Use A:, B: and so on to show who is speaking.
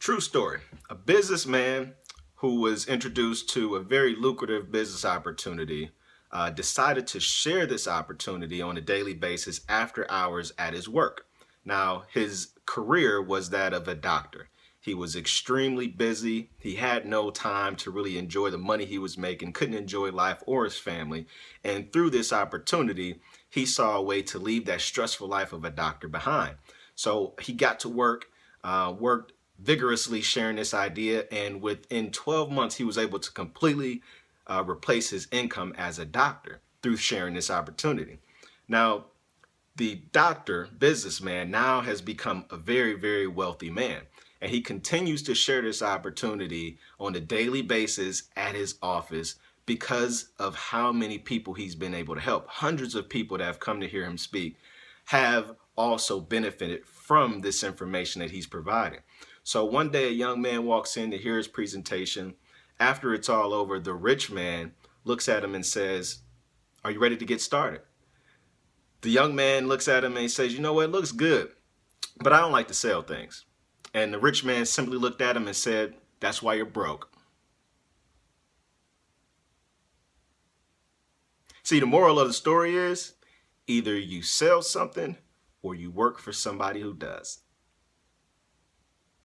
A: True story. A businessman who was introduced to a very lucrative business opportunity decided to share this opportunity on a daily basis after hours at his work. Now, his career was that of a doctor. He was extremely busy. He had no time to really enjoy the money he was making, couldn't enjoy life or his family. And through this opportunity, he saw a way to leave that stressful life of a doctor behind. So he got to work, worked vigorously sharing this idea, and within 12 months, he was able to completely replace his income as a doctor through sharing this opportunity. Now, the doctor businessman now has become a very, very wealthy man. And he continues to share this opportunity on a daily basis at his office because of how many people he's been able to help. Hundreds of people that have come to hear him speak have also benefited from this information that he's providing. So one day a young man walks in to hear his presentation. After it's all over, the rich man looks at him and says, "Are you ready to get started?" The young man looks at him and he says, "You know what, it looks good, but I don't like to sell things." And the rich man simply looked at him and said, "That's why you're broke." See, the moral of the story is either you sell something or you work for somebody who does.